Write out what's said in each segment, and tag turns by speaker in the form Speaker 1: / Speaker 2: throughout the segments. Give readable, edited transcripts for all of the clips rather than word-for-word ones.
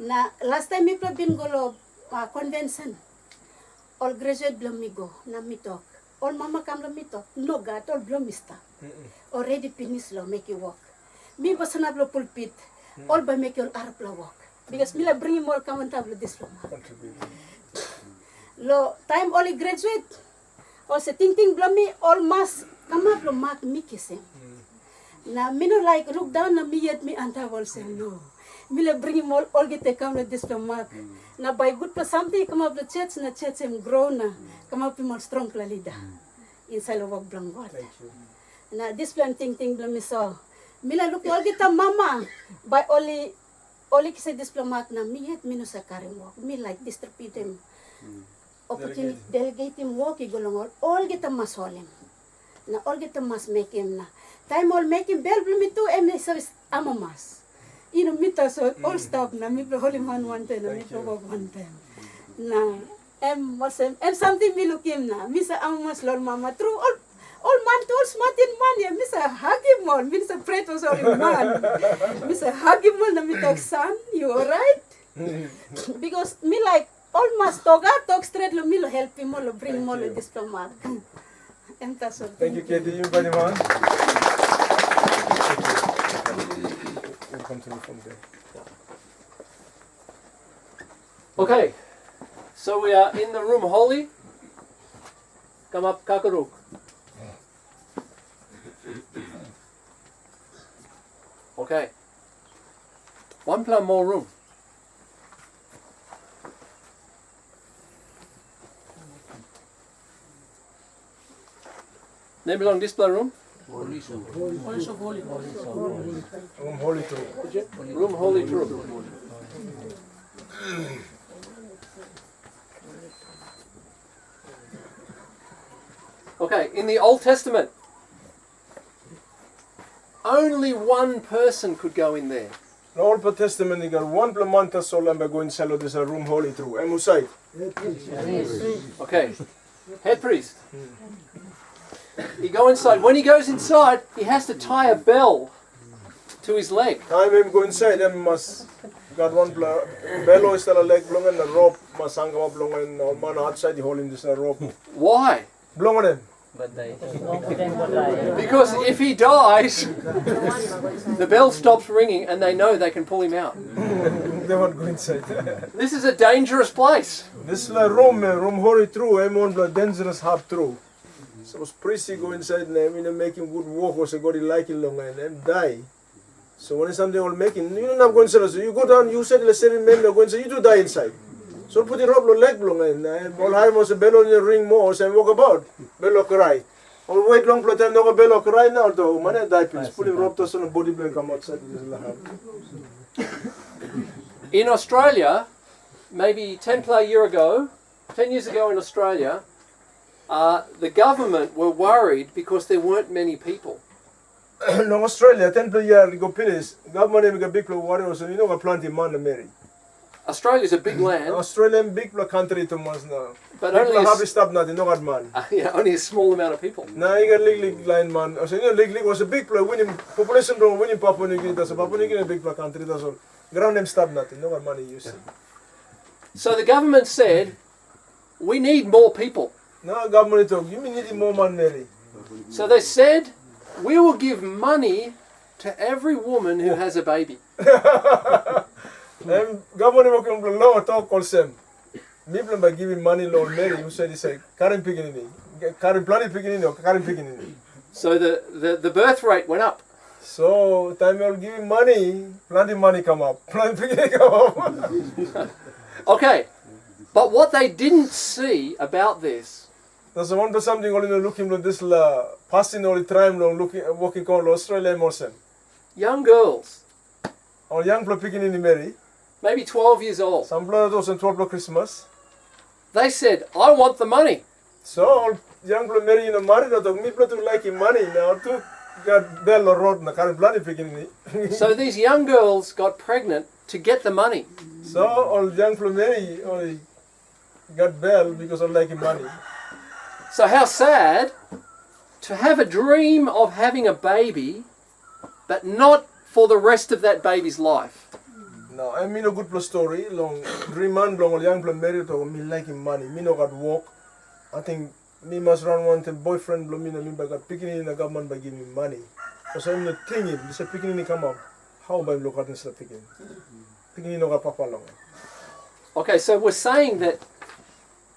Speaker 1: Na last time mi bin golo convention. All graduate blom mi go na mi talk. All mama kam lo mi talk. No gat all blom mi stop. Already finish lo make you walk. Mi basana blo pulpit. All by make you Arab lo walk. Because mi la bring him all come on tablo diploma. Lo time only graduate. All se ting blom mi all mas come up lo mark mi kisem. Na mi no like look down na mi yet mi anta all say no. Mi la bring him all get come lo diploma. Na by good for something come up the church na church him grow na come up more strong la leader. Inside lo walk blong what. Na this plan ting blom mi so. Mi la look all get mama by only kisa diploma na mi yet mi no sa karing walk. Mi like distribute him. Opportunity delegate him walk igolong all get mas holim. Na all get mas make him na. Time all make him bell blom mi too service amamas. You know, mita so all stop na mi pro holy man one time na mi pro walk one time. Na something mi look him na. Mi sa amamas lol mama true all man to all smart in man ya. Mi sa hug him all. Mi sa pray to sorry man. Mi sa hug him all na mi talk son you alright? Because me like all mas talk straight lo mi lo help him all lo bring him all lo diploma.
Speaker 2: Thank you, Katie. You very much. Continue from there.
Speaker 3: Okay, so we are in the room holy. Come up, kakaruk. Okay, one plan more room. Name belong display room.
Speaker 2: Room holy too.
Speaker 3: Room holy true. Okay, in the Old Testament, only one person could go in there.
Speaker 2: The Old Testament, you got one plamanta soul and going to sell this room holy through. Emusai.
Speaker 3: Okay, head priest. You go inside. When he goes inside, he has to tie a bell to his leg.
Speaker 2: Time him go inside, then must got one bellow is a leg long and a rope must hang up long and all man outside the hole in this rope.
Speaker 3: Why?
Speaker 2: Blow on him.
Speaker 3: Because if he dies, the bell stops ringing and they know they can pull him out.
Speaker 2: They won't go inside.
Speaker 3: This is a dangerous place.
Speaker 2: This is like room holy through, I'm on the dangerous hop through. So priest go inside and I mean make him good walk or so God like it long and die. So when something all making, you're not going to say, so you go down, you said the same men are going to say, you do die inside. So put the rope leg long and all high was a bell on the ring more and walk about. Bello cry. Or wait long for time, no bello cry now though. Man die please. Put him rope to some body blank come outside.
Speaker 3: In Australia, maybe 10 years ago in Australia, the government were worried because there weren't many people.
Speaker 2: No Australia, 10 years go finish. Government make a big worry so you know plenty man marry.
Speaker 3: Australia's a big land.
Speaker 2: Australian big country to us now.
Speaker 3: But
Speaker 2: only have stop nothing, no man.
Speaker 3: Yeah, only a small amount of people.
Speaker 2: Now you got league line man. So you know league was a big winning population don't winning Papua New Guinea. That's a Papua New Guinea a big country. That's all. Ground them stop nothing. No money you see.
Speaker 3: So the government said, we need more people.
Speaker 2: No government talk. You mean need more man marry.
Speaker 3: So they said, we will give money to every woman who has a baby.
Speaker 2: Government working for law talk also. People by giving money law marry. You said it's a current beginning, current planning beginning or current beginning.
Speaker 3: So the birth rate went up.
Speaker 2: So time you're giving money, plenty money come up, plenty beginning come up.
Speaker 3: Okay, but what they didn't see about this.
Speaker 2: That's the one to something only looking at this passing all the time looking walking on Australia Morrison.
Speaker 3: Young girls.
Speaker 2: Or young people picking in the Mary.
Speaker 3: Maybe 12 years old.
Speaker 2: Some blood and 12 Christmas.
Speaker 3: They said, I want the money.
Speaker 2: So all young people marry in a married dog, me to like money now too. Got bell or road na current bloody picking.
Speaker 3: So these young girls got pregnant to get the money.
Speaker 2: So all young people marry only got bell because of liking money.
Speaker 3: So how sad to have a dream of having a baby, but not for the rest of that baby's life.
Speaker 2: Now, I mean a good plus story. Long dream man, long young plan married or me liking money. Me no got work. I think me must run one time boyfriend. Blow me no me by got picking in the government by giving me money. So I'm not thinking. This is picking in come up. How by look at this picking? Picking in no got papa long.
Speaker 3: Okay, so we're saying that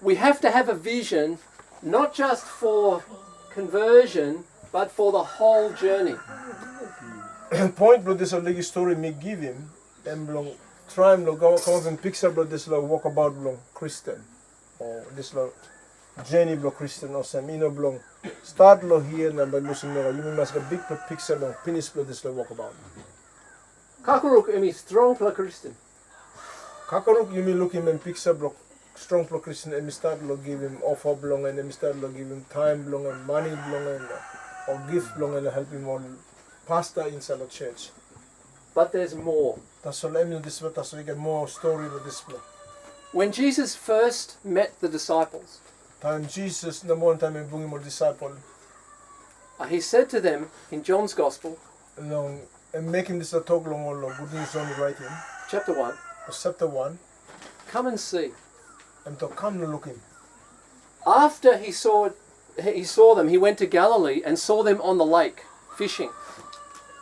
Speaker 3: we have to have a vision, not just for conversion, but for the whole journey.
Speaker 2: Point blow this like story me give him. And belong try him come up and picture blow this like walk about belong Christian or this like journey blow Christian or some you know belong start lo here and by losing no you must get big picture long finish blow this like walk about.
Speaker 3: Kakaruk emi strong pla Christian.
Speaker 2: Kakaruk you mean look him and picture blow strong pro Christian and start lo give him offer belong and then start lo give him time belong and money belong and or gift belong and help him on pastor inside the church.
Speaker 3: But there's more.
Speaker 2: That's all I mean this but that's we get more story with this blow.
Speaker 3: When Jesus first met the disciples,
Speaker 2: Time Jesus number one time and bring him a disciple
Speaker 3: he said to them in John's Gospel,
Speaker 2: long and making this a talk long all good news on the writing.
Speaker 3: chapter 1,
Speaker 2: Chapter 1
Speaker 3: come and see.
Speaker 2: and to come to look him.
Speaker 3: After he saw them, he went to Galilee and saw them on the lake, fishing.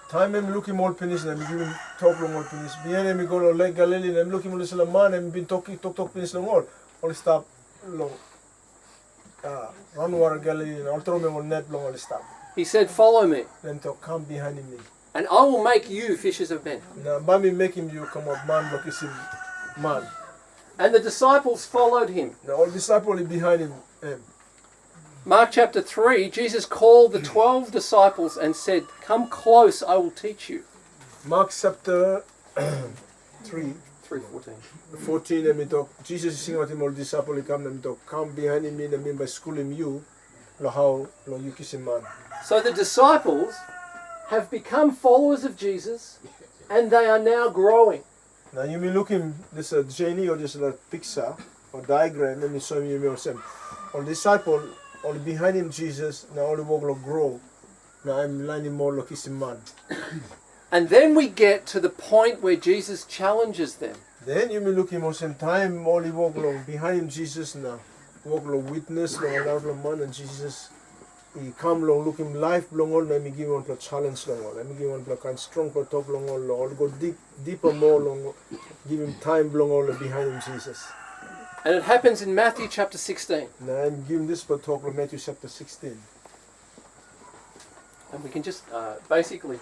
Speaker 2: Time I'm looking all penis and I'm giving talk long all penis. Behind him go to Lake Galilee and I'm looking all this man and been talk penis long all stop long. Run water Galilee and all throw me on net long all stop.
Speaker 3: He said, follow me,
Speaker 2: Then to come behind him.
Speaker 3: and I will make you fishers of men.
Speaker 2: Now by me making you come up man look is him man.
Speaker 3: And the disciples followed him.
Speaker 2: Now all disciple behind him.
Speaker 3: Mark chapter 3, Jesus called the 12 disciples and said, come close, I will teach you.
Speaker 2: Mark chapter 3.
Speaker 3: 3:14.
Speaker 2: 14 and me talk Jesus is singing out him all disciple he come and talk come behind him and me by schooling you lo how lo you kiss him man.
Speaker 3: So the disciples have become followers of Jesus, and they are now growing.
Speaker 2: Now you may look him this a journey or just a picture or diagram and me show you me also all disciple all behind him Jesus now all the work lo grow now I'm learning more lo kiss him man.
Speaker 3: And then we get to the point where Jesus challenges them.
Speaker 2: Then you may look him also in time all he walk along behind him Jesus now walk lo witness lo allow lo man and Jesus he come long look him life long all let me give him a challenge long all let me give him a kind strong for talk long all go deeper more long give him time long all behind him Jesus.
Speaker 3: And it happens in Matthew chapter 16.
Speaker 2: Now I'm giving this for talk from Matthew chapter 16.
Speaker 3: And we can just basically,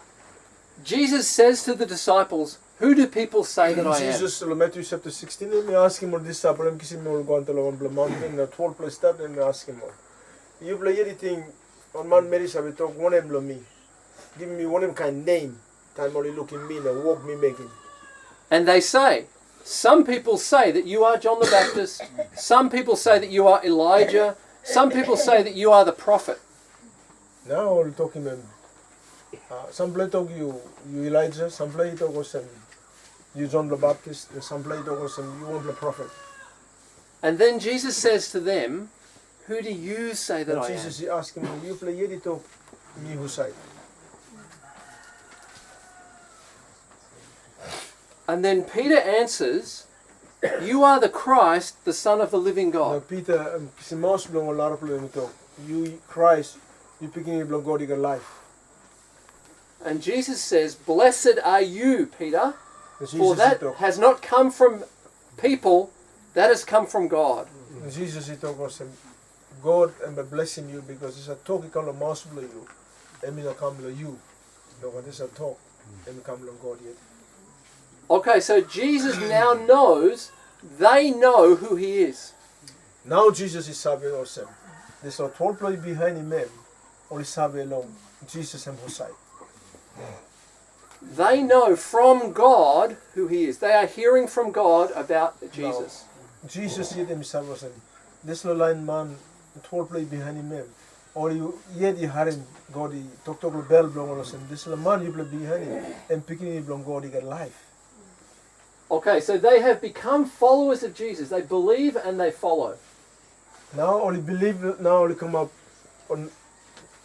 Speaker 3: Jesus says to the disciples, who do people say that I am?
Speaker 2: Jesus Matthew chapter 16 and me ask him all this disciple I'm kissing me all go until on the mountain the 12 place start and me ask him all. You play anything on man Mary shall we talk one emblem me. Give me one kind name. Time only looking me and walk me making.
Speaker 3: And they say, some people say that you are John the Baptist. Some people say that you are Elijah. Some people say that you are the prophet.
Speaker 2: Now all talking them. Some play talk you Elijah, some play talk was you John the Baptist, and some play talk was you want the prophet.
Speaker 3: And then Jesus says to them, who do you say that I am?
Speaker 2: Jesus he asked him, you play yet talk me who say.
Speaker 3: And then Peter answers, you are the Christ, the Son of the living
Speaker 2: Now
Speaker 3: God.
Speaker 2: Peter, si most belong a lot of people talk. You Christ, you picking you belong God in your life.
Speaker 3: And Jesus says, blessed are you, Peter,
Speaker 2: And
Speaker 3: for
Speaker 2: Jesus
Speaker 3: that
Speaker 2: he talk.
Speaker 3: has not come from people, that has come from God.
Speaker 2: And Jesus he talk was God and by blessing you because it's a talk he come to most below you. And me not come to you. No, but it's a talk. And me come to God yet.
Speaker 3: Okay, so Jesus now knows, they know who he is.
Speaker 2: Now Jesus is serving us. There's a 12 people behind him, or is serving along Jesus and Hosai.
Speaker 3: They know from God who he is. They are hearing from God about Jesus.
Speaker 2: Now, Jesus yet himself was this line man, 12 people behind him, or you yet you heard him, God, he talk the bell belong us, and this man you play behind him, and picking him belong God, he got life.
Speaker 3: Okay, so they have become followers of Jesus. They believe and they follow.
Speaker 2: Now only believe, now only come up, on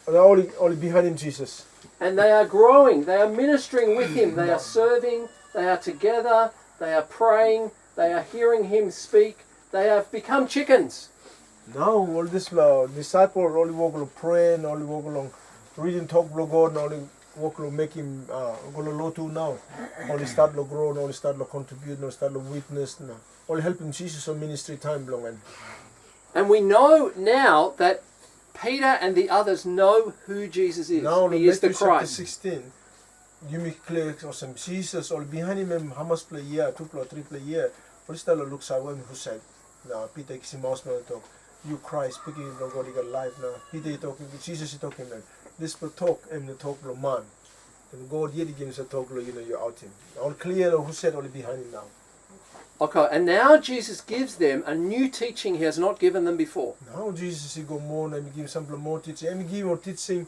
Speaker 2: only behind him Jesus.
Speaker 3: And they are growing. They are ministering with him. They are serving. They are together. they are praying, they are hearing him speak, they have become chickens.
Speaker 2: Now all this disciple only walk along praying, only walk along reading talk of God, only walk along make him go low to now. Only start to grow, only start to contribute, only start to witness now. Only helping Jesus on ministry time long.
Speaker 3: And we know now that Peter and the others know who Jesus is.
Speaker 2: Now
Speaker 3: He is the
Speaker 2: Matthew chapter
Speaker 3: Christ.
Speaker 2: 16. You make clear some Jesus all behind him how much play year, 2 play 3 play year. All start to look side who said. Now Peter kisi mouse no talk. You Christ speaking of God, you got life now. Peter talking, Jesus is talking man. This will talk and the talk of man. And God yet gives a talk, you know, you're out him. All clear who said only behind him now.
Speaker 3: Okay, and now Jesus gives them a new teaching he has not given them before.
Speaker 2: Now Jesus he go more and give some more teaching. And give more teaching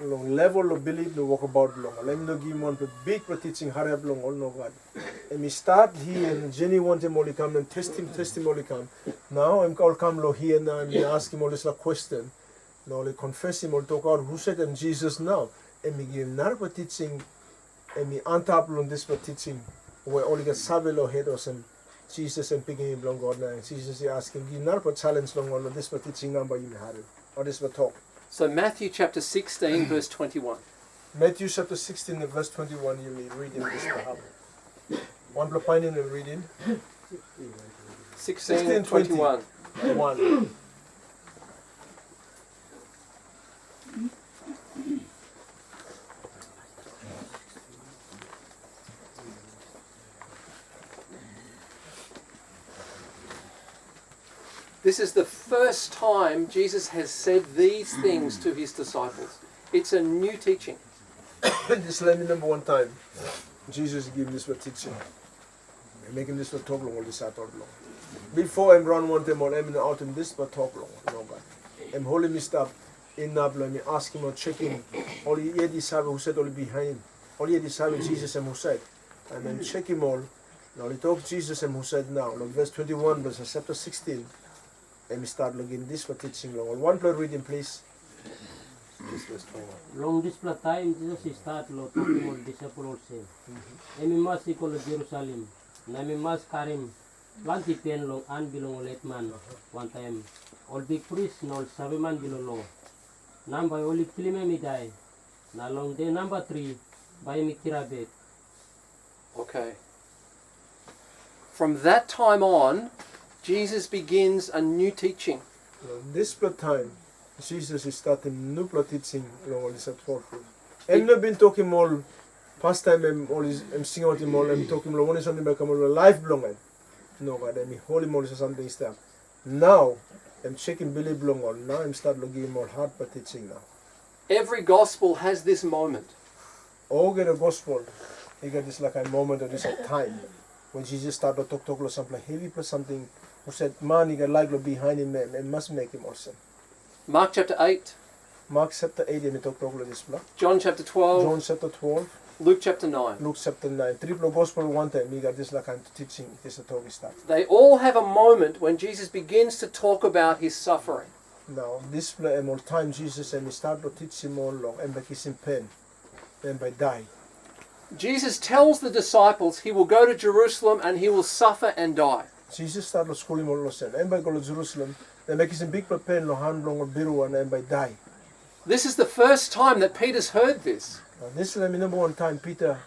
Speaker 2: long level of belief no walk about long. Let me give one big teaching hurry up long all no God. And we start here and Jenny want him only come and test him only come. Now I'm all come low here now and we ask him all this question. Now we confess him or talk out who said him Jesus now. And we give him another teaching and we untap on this teaching where only get Savilo head or some Jesus and picking him long God now. And Jesus is asking give another challenge long on this teaching number you had it or this talk.
Speaker 3: So Matthew chapter 16 verse 21.
Speaker 2: Matthew chapter 16 verse 21 you may read in this Bible. One plus finding and reading.
Speaker 3: 16 21.
Speaker 2: 1.
Speaker 3: This is the first time Jesus has said these things to his disciples. It's a new teaching.
Speaker 2: This let me number one time. Jesus gave this for teaching. Making this for talk long all this talk long. Before I'm run one time or I'm out in this but talk long. No God. I'm holding me stop in Nabla me ask him or check him. Only ye disciple who said only behind him. Only ye disciple Jesus and who said. And then check him all. Now he talk Jesus and who said now. Like verse 21 verse chapter 16. And we start looking this for teaching long. One play reading please. This verse 21.
Speaker 4: Long this time Jesus start lo talking with disciple also. Emi mas ikol Jerusalem. Nami mas karim. Lanti pen long an bilong let man one time. All big priest nol sabiman bilolo. Number only kilime mi die. Na long day number 3 by mi kirabek.
Speaker 3: Okay. From that time on, Jesus begins a new teaching.
Speaker 2: This time, Jesus is starting new teaching along this at 4. I'm not been talking more past time I'm singing out him all I'm talking more one something about life belong. No God, I mean holy more something stuff. Now I'm checking Billy belong on. Now I'm start looking more hard for teaching now.
Speaker 3: Every gospel has this moment.
Speaker 2: All get a gospel. You get this like a moment or this a time when Jesus started to talk or something heavy plus something who said man you got like behind him and must make him awesome.
Speaker 3: Mark chapter 8.
Speaker 2: Mark chapter 8 and talk this block.
Speaker 3: John chapter 12.
Speaker 2: John chapter 12.
Speaker 3: Luke chapter 9.
Speaker 2: Luke chapter 9. Triple gospel one time. We got this like I'm teaching. This is a talk start.
Speaker 3: They all have a moment when Jesus begins to talk about his suffering.
Speaker 2: Now this more time Jesus and we start to teach him all long and by kissing pen and by die.
Speaker 3: Jesus tells the disciples he will go to Jerusalem and he will suffer and die.
Speaker 2: Jesus started schooling all of them and by go to Jerusalem and by kissing big pen lo hand long or biru and by die.
Speaker 3: This is the first time that Peter's heard this.
Speaker 2: This is number one time Peter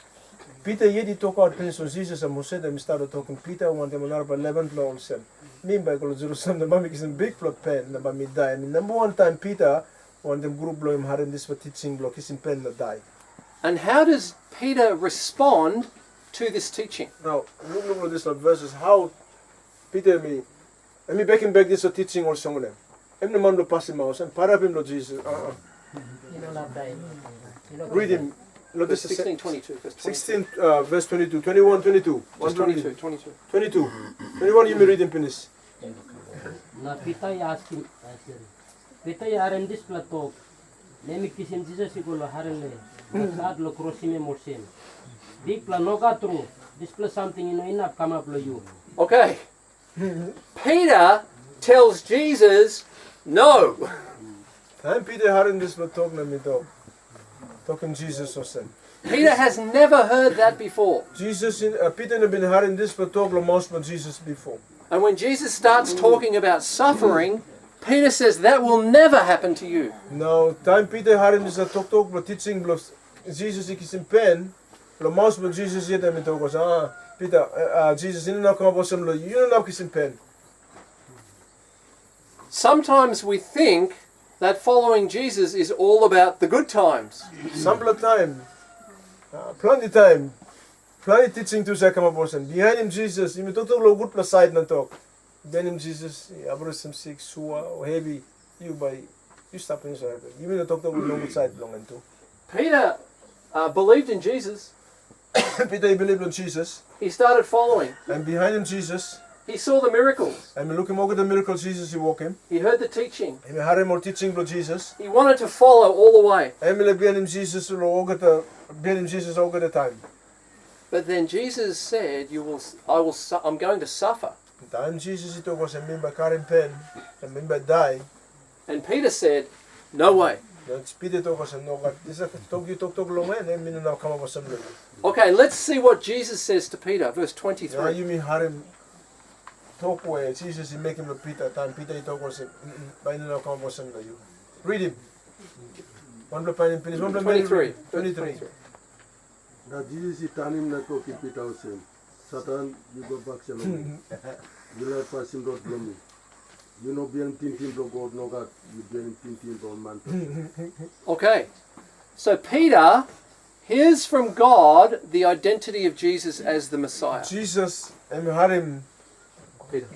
Speaker 2: yet talk out things on Jesus and Moses and started talking. Peter want them on 11 floor also. Me by go to Jerusalem the mami kissing big pen and by me die. I mean number one time Peter want them group blow him hard in this for teaching blow kissing pen and die.
Speaker 3: And how does Peter respond to this teaching?
Speaker 2: Now look at this verses how Peter me let me back him back this teaching also on them. I'm the man to pass him out and para him to Jesus. Read him.
Speaker 3: Verse 16, 22. Verse
Speaker 2: 16 verse 22, 21, 22.
Speaker 3: Verse 22, 22.
Speaker 2: 22. 21 you may read in penis.
Speaker 4: Na pitay asking pitay aren this platok. Nemi kisin Jesus ikolo harele. Sad lo krosime morsen. Big planoka true. This plus something enough come up lo you.
Speaker 3: Okay. Peter tells Jesus no.
Speaker 2: I'm Peter Haran this but talk na me talk. Talking Jesus or sen.
Speaker 3: Peter has never heard that before.
Speaker 2: Peter had been hearing this but talk most about Jesus before.
Speaker 3: And when Jesus starts talking about suffering, Peter says that will never happen to you.
Speaker 2: Now, time Peter hearing this talk but teaching Jesus is in pain, most about Jesus yet and talk was Peter, Jesus in no come about some you don't know in pain.
Speaker 3: Sometimes we think that following Jesus is all about the good times.
Speaker 2: Sample time, plenty time, plenty teaching to say come about some. Behind him Jesus, you may talk good plus side na talk. Behind him Jesus, abro some sick, sua or heavy, you stop inside. You may not talk about no good side long and too.
Speaker 3: Peter believed in Jesus.
Speaker 2: Peter he believed in Jesus.
Speaker 3: He started following.
Speaker 2: And behind him Jesus.
Speaker 3: He saw the miracles.
Speaker 2: And we look him over the miracles Jesus he walk him.
Speaker 3: He heard the teaching.
Speaker 2: And we heard him all teaching about Jesus.
Speaker 3: He wanted to follow all the way.
Speaker 2: And we behind him Jesus all the time.
Speaker 3: But then Jesus said, I'm going to suffer.
Speaker 2: Time Jesus he told us and remember carrying pain and remember die.
Speaker 3: And Peter said, no way.
Speaker 2: That's Peter told us and no God. This is talk long and then now come up with some.
Speaker 3: Okay, let's see what Jesus says to Peter, verse 23.
Speaker 2: Now you mean heard him talk where Jesus he make him look Peter. Time Peter he talk us by now come up with some. Read him.
Speaker 3: 23.
Speaker 2: 23.
Speaker 5: Now Jesus is turning na to keep it out same. Satan, you go back shalom. You let pass him not blame me. You know being tintin blo God no God, you being tintin blo man.
Speaker 3: Okay, so Peter hears from God the identity of Jesus as the Messiah.
Speaker 2: Jesus and we heard him.
Speaker 3: Peter.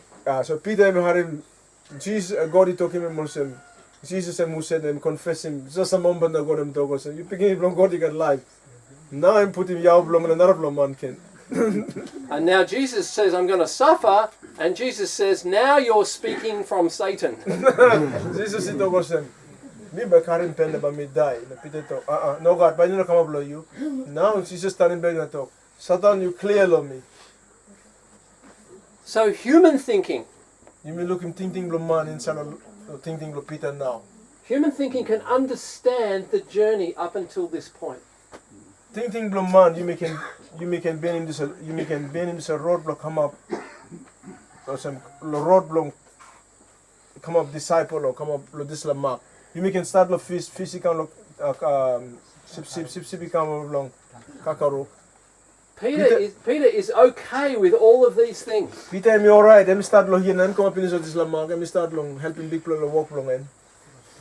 Speaker 2: So Peter and we heard him. Jesus, God he told him and Muslim. Jesus and Musa and confess him. Just a moment that God him talk us. You picking him from God he got life. Now I'm putting Yao Blom and another Blom man can.
Speaker 3: And now Jesus says, I'm going to suffer. And Jesus says, now you're speaking from Satan.
Speaker 2: Jesus he told us him. Me by carrying pen about me die. And Peter talk. No God, but you not come up blow you. Now Jesus standing back and talk. Satan, you clear on me.
Speaker 3: So human thinking.
Speaker 2: You may look him thinking Blom man inside of thinking Blom Peter now.
Speaker 3: Human thinking can understand the journey up until this point.
Speaker 2: Thinking Blom man, you may can bend him this roadblock come up. Or some roadblock come up disaipel or come up this la mark. You may can start the physical sip come along kakaro.
Speaker 3: Peter is okay with all of these things.
Speaker 2: Peter, I'm alright. Let me start long here and come up in this la mark. Let me start long helping big people walk long in.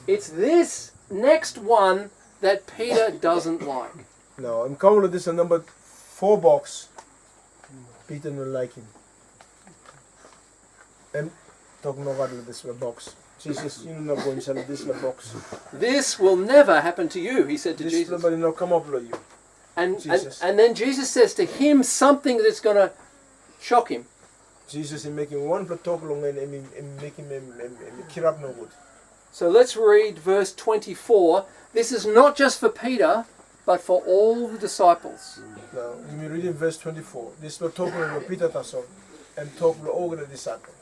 Speaker 3: It's this next one that Peter doesn't like.
Speaker 2: No, I'm coming with this number 4 box. Peter will like him. And talk no about this box. Jesus, you're not going to sell this box.
Speaker 3: This will never happen to you, he said to
Speaker 2: This
Speaker 3: Jesus.
Speaker 2: nobody not come up with you.
Speaker 3: And
Speaker 2: Jesus.
Speaker 3: then Jesus says to him something that's going to shock him.
Speaker 2: Jesus is making one talk long and making him keep up no good.
Speaker 3: So let's read verse 24. This is not just for Peter, but for all the disciples.
Speaker 2: Now, you may read in verse 24. This is talking about Peter Tasson and talk about all the disciples.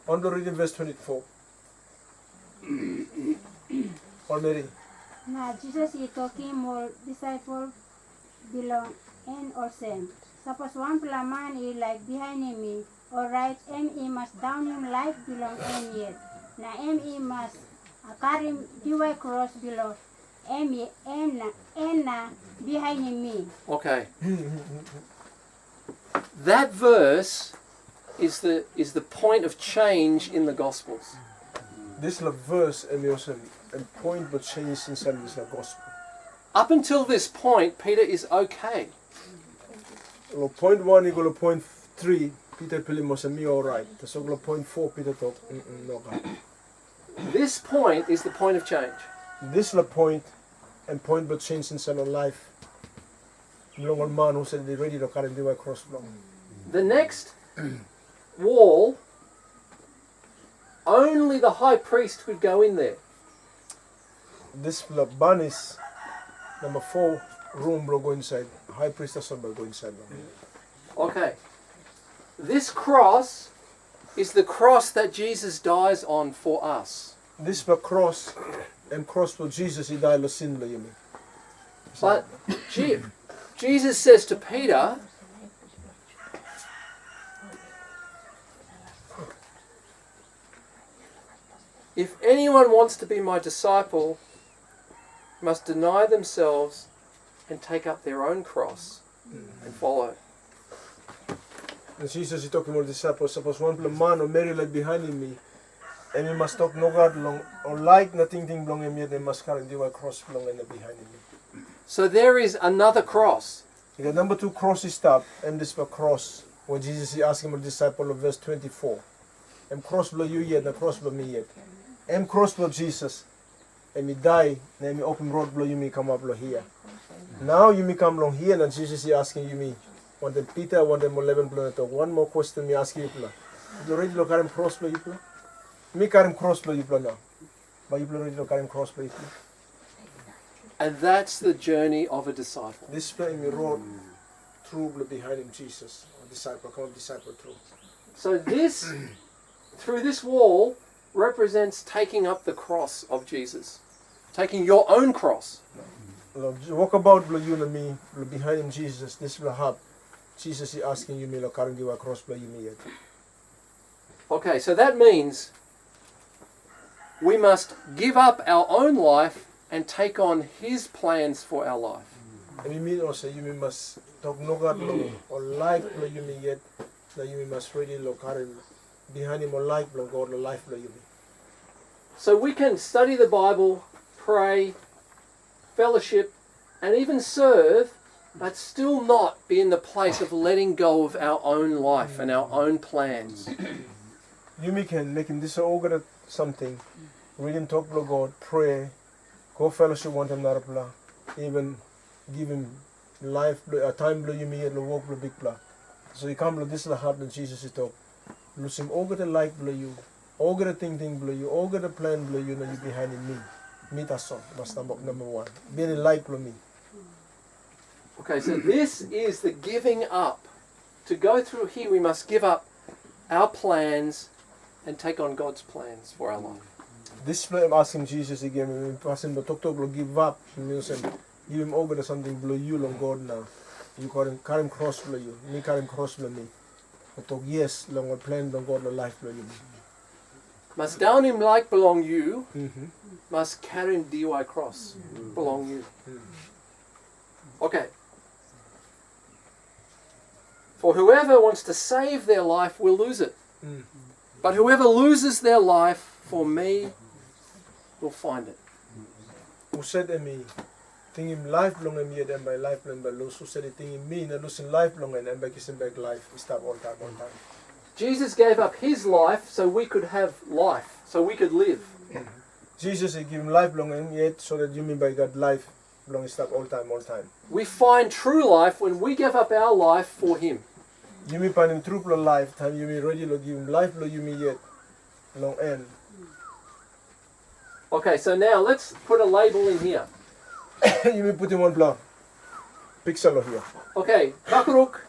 Speaker 2: On the reading verse 24. Already.
Speaker 6: Now Jesus is talking more disciple belong and or same. Suppose one man is like behind me, or right, he must down him life belong and yet. Now he must carry him the cross below. And behind me.
Speaker 3: Okay. That verse is the point of change in the Gospels.
Speaker 2: This verse and point but change inside this gospel.
Speaker 3: Up until this point, Peter is okay.
Speaker 2: Well, point 1 equal to point 3. Peter Pilimos and me all right. So point 4 Peter talk no God.
Speaker 3: This point is the point of change.
Speaker 2: This point and point but change inside of life. Long man who said they ready to carry the cross long.
Speaker 3: The next wall, only the high priest could go in there.
Speaker 2: This ban is number 4 room will go inside. High priest also will go inside.
Speaker 3: Okay. This cross is the cross that Jesus dies on for us.
Speaker 2: This cross and cross for Jesus he died the sin you mean.
Speaker 3: But Jesus says to Peter, if anyone wants to be my disciple, must deny themselves and take up their own cross and follow.
Speaker 2: And Jesus is talking about disciples. Suppose one man or Mary like behind me, and we must talk no God long or like nothing thing belong in me, they must carry the cross belong in behind me.
Speaker 3: So there is another cross.
Speaker 2: The number 2 cross is stop, and this is cross. When Jesus is asking the disciple of verse 24. And cross blow you yet, the cross blow me yet. And cross blow Jesus. And me die, and me open road blow you me come up blow here. Now you me come along here, and Jesus is asking you me. Want them Peter, want them 11 blow talk. One more question me ask you blow. You already look at him cross blow you blow? Me carry him cross blow you blow now. But you blow already look at him cross blow you blow.
Speaker 3: And that's the journey of a disciple.
Speaker 2: This play me road through behind him Jesus. Or disciple, come on disciple through.
Speaker 3: So this, through this wall, represents taking up the cross of Jesus. Taking your own cross.
Speaker 2: Walk about you and me behind him Jesus. This will have Jesus is asking you me lo carrying you across you me yet.
Speaker 3: Okay, so that means we must give up our own life and take on His plans for our life.
Speaker 2: And you mean also you must talk no God lo or like you me yet that you must really lo carry behind him or like God or life you me.
Speaker 3: So we can study the Bible, pray, fellowship, and even serve, but still not be in the place of letting go of our own life and our own plans.
Speaker 2: You can make him this all something. Read him talk to God, pray, go fellowship one another, even give him life, a time blow you me and walk blow big blow. So you come blow this is the heart that Jesus is talk. Lose him all the like blow you, all the thing blow you, all the plan blow you, and you behind me. Me that's all. That's number 1. Being like blow me.
Speaker 3: Okay, so this is the giving up. To go through here, we must give up our plans and take on God's plans for our life.
Speaker 2: This play I'm asking Jesus again, we ask him to talk give up, give him over to something blow you long God now. You carry him cross blow you, me carry him cross blow me. But talk yes, long what plan long God the life blow you.
Speaker 3: Must down him like belong you, must carry him DY cross belong you. Okay. For whoever wants to save their life will lose it. But whoever loses their life for me will find it.
Speaker 2: Who said to me, think him life long and me and my life long by lose. Who said it think him me and losing life long and back is back life. We stop all time.
Speaker 3: Jesus gave up his life so we could have life, so we could live.
Speaker 2: Jesus he give him life long and yet so that you mean by God life long stop all time.
Speaker 3: We find true life when we give up our life for him.
Speaker 2: You mean by him true lifetime, you mean ready to give him life long you mean yet long end.
Speaker 3: Okay, so now let's put a label in here.
Speaker 2: You mean put him on block. Pixel of here.
Speaker 3: Okay, Kakaruk,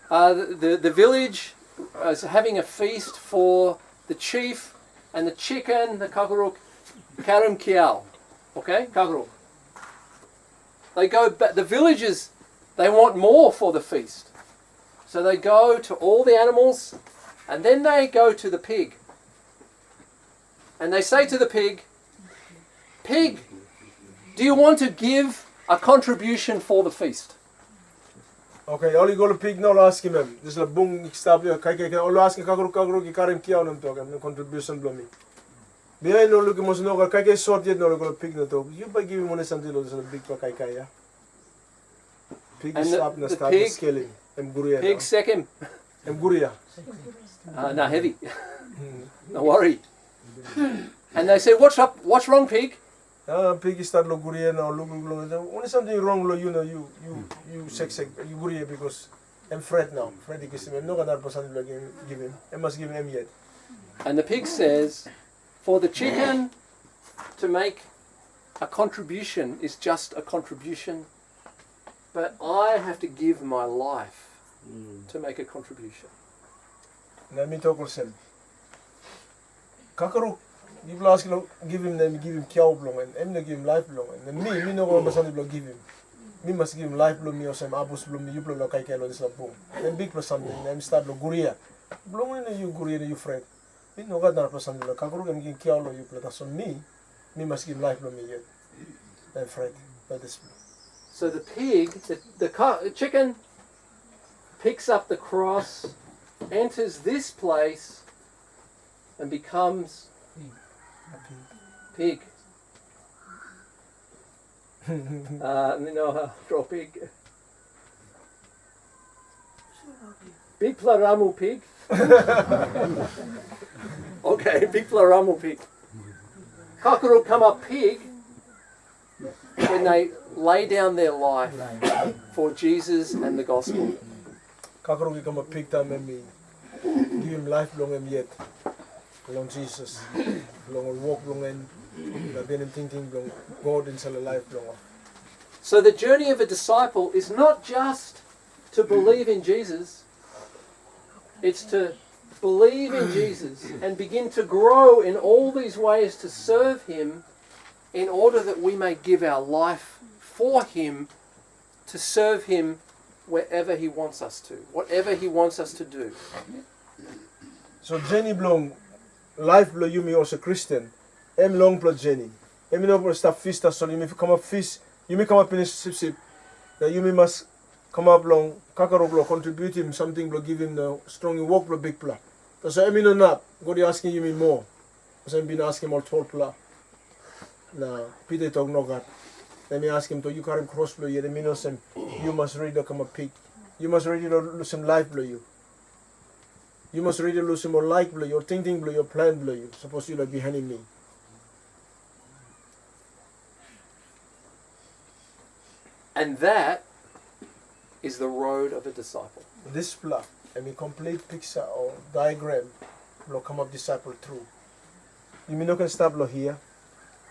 Speaker 3: the village is having a feast for the chief and the chicken, the Kakaruk, Karim Kiao. Okay, Kakaruk. They go back, the villagers, they want more for the feast. So they go to all the animals and then they go to the pig. And they say to the pig, "Pig, do you want to give a contribution for the feast?"
Speaker 2: Okay, all you go to pig now ask him. This is a boom stop here. All ask him Kakaruk Karim Kiao nam talk and contribution blow me. Behind no look mos no kai sort yet no go pig no talk. You by giving money something this is a big kai ya. Pig is up na start scaling.
Speaker 3: Pig second.
Speaker 2: Guria.
Speaker 3: No, heavy. No worry. And they say, "What's up? What's wrong, pig?"
Speaker 2: Pig is start lo guria now look only something wrong lo you know you sex you guria because I'm Fred now. Fred is no another person give him. I must give him yet.
Speaker 3: And the pig says, "For the chicken to make a contribution is just a contribution, but I have to give my life to make a contribution."
Speaker 2: Let me talk with him. Kakaruk, give him name, give him cow blong, and I'm give him life blong, and me no one person will give him. me must give him life blow me or some abus blow me, you blow like I can this la boom. Then big plus something, then start lo guria. Blow in you guria you friend. Me no got that plus something like Kakuru can give kialo you play that's on me must give life blow me yet. Then friend, by this.
Speaker 3: So the pig, the chicken picks up the cross, enters this place, and becomes pig. No, draw pig. Big plaramu pig. Okay, big plaramu pig. Kakuru come up pig when they lay down their life for Jesus and the gospel.
Speaker 2: Kakuru become a pig time and me give him life long and yet long Jesus long walk long and been thinking long God in a life long.
Speaker 3: So the journey of a disciple is not just to believe in Jesus, it's to believe in Jesus and begin to grow in all these ways to serve him in order that we may give our life for him to serve him wherever he wants us to, whatever he wants us to do.
Speaker 2: So Jenny Blong, life blow you me also Christian. Em long blow Jenny. Em no stop fish so you may come up fish, you may come up in a sip that you may must come up long, Kakaro blow, contribute him something blow, give him the strong walk blow big blow. So I'm in a nap, God asking you me more. Because I've been asking all 12 blow. Now Peter talk no God. Let me ask him to you carry him cross blow you, the minus him, you must ready to come a pig. You must ready to lose some life blow you. You must ready to lose some more like blow, your thinking blow, your plan blow you. Suppose you like behind me.
Speaker 3: And that is the road of a disciple.
Speaker 2: This block, I mean complete picture or diagram will come up disciple through. You mean no can stop blow here.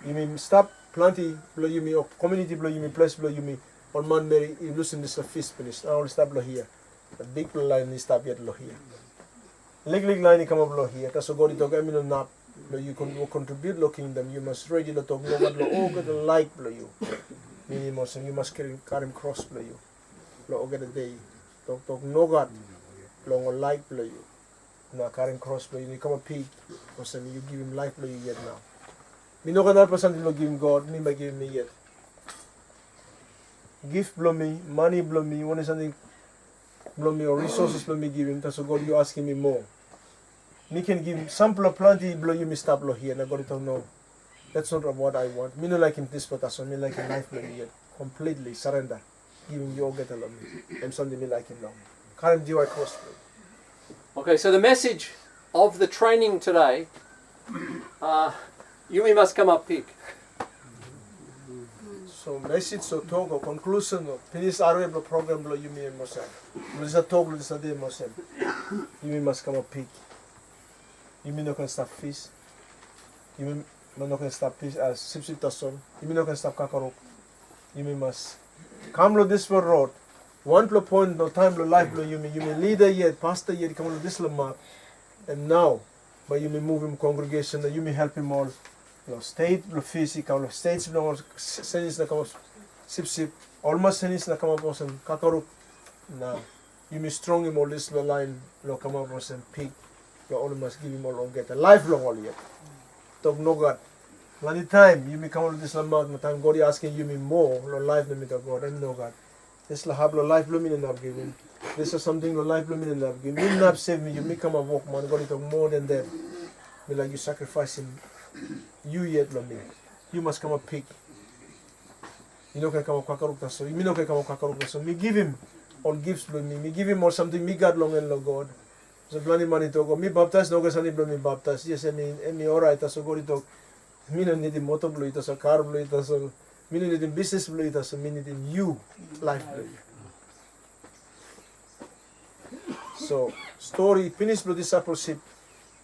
Speaker 2: You mean stop plenty blow you me or community blow you me place blow you me on man Mary you losing this fist finish. I will stop blow here. The big blow line is stop yet blow here. Leg line come up blow here. That's what God talk I mean nap blow you can contribute blow kingdom. You must ready to talk no what blow all get the like blow you. Minimum you must carry him cross blow you. Blow get a day. Talk no God blow on like blow you. Now carry him cross blow you. You come a pig or something you give him life blow you yet now. Me no can help something blow give him God, me by give me yet. Gift blow me, money blow me, you want something blow me or resources blow me give him, that's what God you asking me more. Me can give him sample of plenty blow you me stop blow here and I got to know. That's not what I want. Me no like him this but that's what me like him life blow me yet. Completely surrender. Give him your get along me. And something me like him now. Carry him DY cross blow.
Speaker 3: Okay, so the message of the training today, you must come up pig.
Speaker 2: So message or talk or conclusion or finish our program blow you me and Mosem. This a talk this a day Mosem. You must come up pig. You mean no can stop fish. You mean no can stop fish as sip tason. You mean no can stop kakarok. You mean must come lo this road. One blow point no time blow life blow you mean leader yet, pastor yet come on this mark. And now but you may move him congregation you may help him all. State blow physical states blow senis na come sip almost senis na come up on kakarok. Now you may strong him all this line lo come up on pig. You all must give him all get a lifelong all yet. Talk no God. Any time you may come on this amount of time God is asking you me more lo life no me to God and no God. This la have lo life lo me not give him. This is something lo life lo me not give him. You not save me, you may come and walk man. God is talk more than that. Me like you sacrificing you yet lo me. You must come a pig. You know can come up kakaruk so you know can come up kakaruk so me give him all gifts lo me give him all something me God long and lo God. So planning money to go. Me baptize no kasi blow me baptize. Yes, any alright. So go to. Me no need motor blow it. So car blow it. So me no need business blow it. So me need you life blow. So story finish blow discipleship.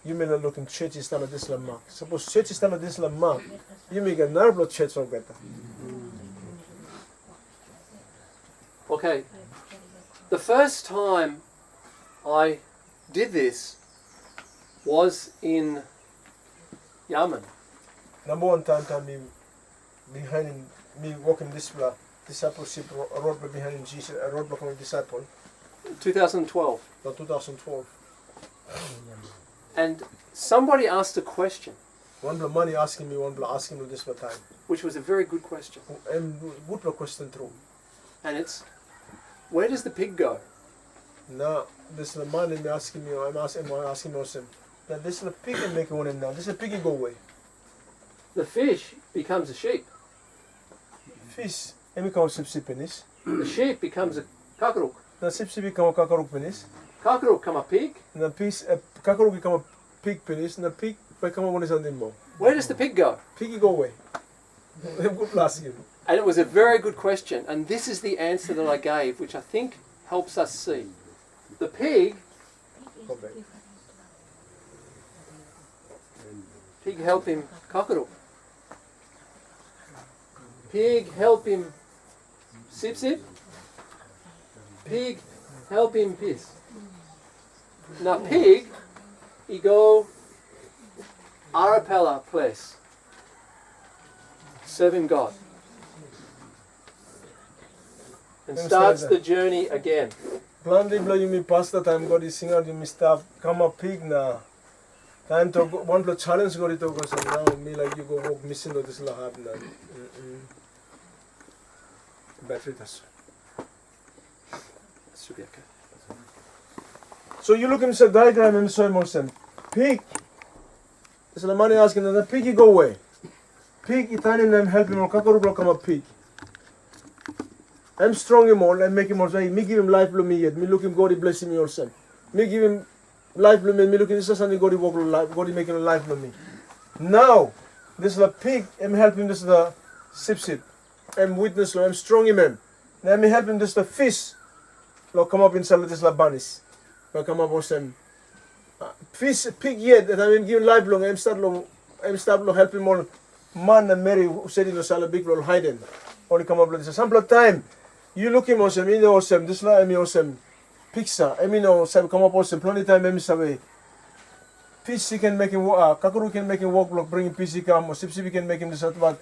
Speaker 2: You may not look in church style of this mark. Suppose church style of this mark. You may get nerve blow church or better.
Speaker 3: Okay. The first time I did this was in Yemen.
Speaker 2: Number one time me behind me walking this discipleship roadblock behind Jesus, roadblock on disciple?
Speaker 3: 2012.
Speaker 2: No, 2012.
Speaker 3: And somebody asked a question,
Speaker 2: One blow money asking me, one blow asking me this one time.
Speaker 3: which was a very good question.
Speaker 2: And good blow question through.
Speaker 3: And it's, where does the pig go?
Speaker 2: Now, this is the money me asking me, I'm asking me also. Now, this is the pig and make one now. This is a piggy go away.
Speaker 3: The fish becomes a sheep.
Speaker 2: Fish, and we come sip penis.
Speaker 3: The sheep becomes a kakaruk.
Speaker 2: Now, sip become a kakaruk penis.
Speaker 3: Kakaruk become a pig.
Speaker 2: And the piece, kakaruk become a pig penis. And the pig become one is something more.
Speaker 3: Where does the pig go?
Speaker 2: Piggy go away. Good last game.
Speaker 3: And it was a very good question. And this is the answer that I gave, which I think helps us see. The pig,
Speaker 2: Come back.
Speaker 3: pig help him kakaruk. Pig help him sip sip. Pig help him piss. Now pig, he go Arapella place, serving God, and starts the journey again.
Speaker 2: Plenty blow you me past the time God is sing out you me stop come a pig now. Time to go, one blow challenge go to go so now me like you go walk missing to this la happen now. Battery tas.
Speaker 3: Should be okay.
Speaker 2: So you look in the diagram and so emotion. Pig. This is the money asking the piggy go away. Pig Italian name help him or kakaru block come a pig. I'm strong him all and make him all say me give him life blow me yet. Me look him God he bless him yourself. Me give him life blow me look in this is something God he walk life God he make him life blow me. Now this is the pig I'm help him this is the sip. I'm witness I'm strong him. Now me help him this is the fish. Lo come up inside this la banis. Lo come up also fish pig yet that I'm giving life long I'm start long help him all man and Mary who said in the sala big lo hidden. Only come up with this sample time. You look him awesome, you know awesome, this la I'm awesome pizza. I mean awesome come up awesome plenty time I'm away. Fish he can make him kakuru can make him walk block bring him fish he come or sip can make him this but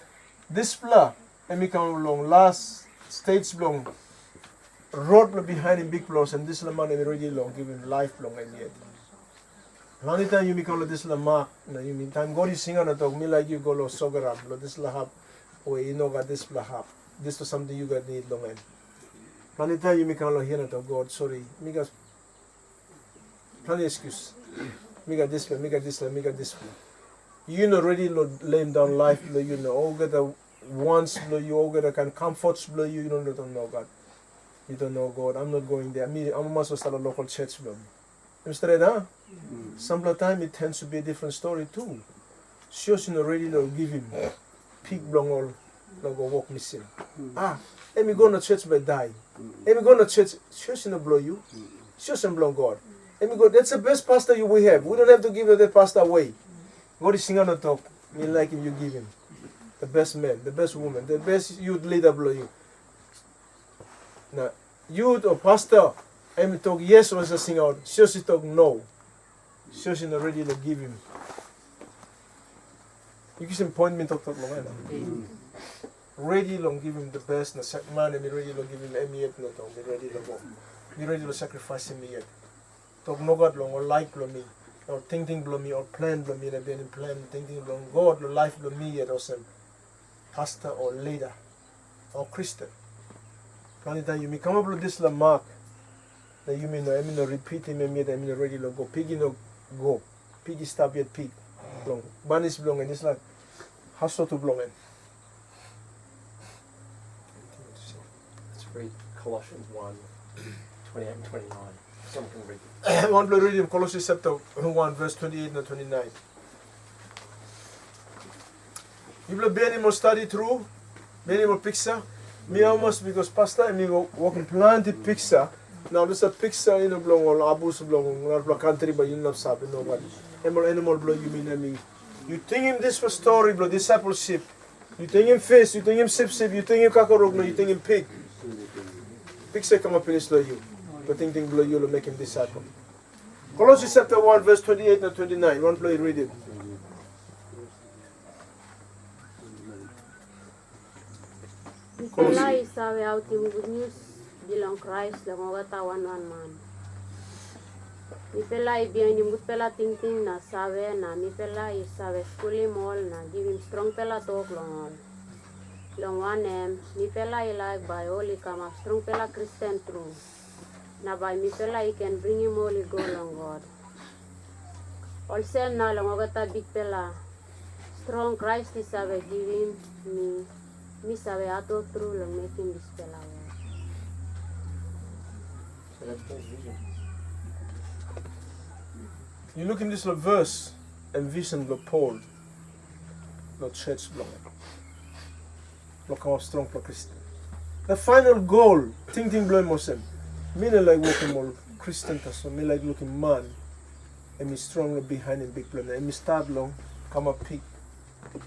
Speaker 2: this pla and me come along last stage long road behind him big plus and this la man and already long give him life long and yet. Only time you call this la mark, you mean time God is singing at me like you go lo sogar up, this la hap, or you know got this la hap. This was something you got need long end. Only time you call here at God, sorry, me got plenty excuse. Me got this one, me got this one, me got this one. You know already laying down life, you know, all get the wants, you all get the kind of comforts, you don't know God. You don't know God. I'm not going there. Me, I'm must start a local church, Instead, huh? Some time it tends to be a different story too. Shows already no give him pig blong all no go walk missing. Let me go to church by die. Let me go to church. Shows no blow you. Shows and blong God. Let me go. That's the best pastor you will have. We don't have to give that pastor away. God is singing on the top. Me like him, you give him. The best man, the best woman, the best youth leader blow you. Now, youth or pastor, I'm talk yes was a sing out. Shoshi talk no. Shoshi already to give him. You can point me talk long. Ready long give him the best. Na man and ready to give him any yet no talk. Ready to go. Be ready to sacrifice him yet. Talk no God long or like blow me. Or thinking blow me or plan blow me. I've been in plan thinking long God life blow me yet or some pastor or leader or Christian. Only time you may come up with this la mark that you may know, I mean repeat him and yet I mean already go. Piggy no go. Piggy stop yet pig. Blong. Banis blong and it's like hustle to blong in.
Speaker 3: Let's read Colossians 1, 28 and 29. Someone can read it.
Speaker 2: I want to read in Colossians chapter 1 verse 28 and 29. You will be any more study through, be any more picture. Me almost because pastor and me walking plenty picture. Now there's a picture in the blong or abus blong or country but you not sabi nobody. Animal blow you mean I mean. You think him this was story blow discipleship. You think him fish, you think him sip, you think him kakarog, you think him pig. Picture come up in this blow you. But think blow you will make him disciple. Colossians chapter 1 verse 28 and 29. One blow you read it.
Speaker 7: Nipela isawe out yung good news bilang Christ lang magatawan man. Nipela ibiyan yung good pela ting na sawe na nipela isawe skuli mall na give him strong pela talk long all. Long wanem nipela ilag by holy kama strong pela Christian true. Na by nipela I can bring him holy go long God. Also na lang magata big pela strong Christ isawe give him me sabe ato true long making this pela.
Speaker 2: You look in this verse and vision of Paul, not church blong. Look how strong for Christian. The final goal, thinking blowing Muslim. Me like working more Christian person, me like looking man, and me stronger behind him big blong. And me start long, come up peak,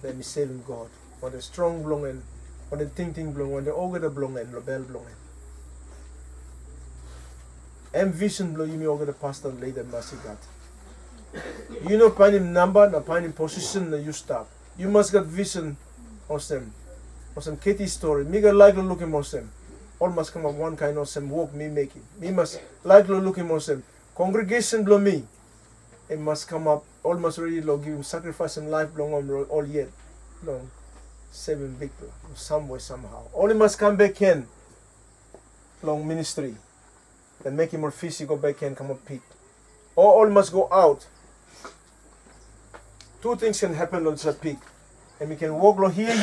Speaker 2: then me saving God. When the strong blong and when the thinking blong, when the ogre blong and the bell blong. And vision blow you me over the pastor later mercy God. You know find him number, not find him position, you stop. You must get vision of them. Or some Katie story. Me got likely looking of them. All must come up one kind of some work me making. Me must likely looking of them. Congregation blow me. It must come up, all must really give him sacrifice and life long on all yet. Long. Saving big blow. Some way, somehow. All he must come back in. Long ministry. Then make him more physical back in, come up peak. Or all must go out. Two things can happen on that peak. And we can walk here.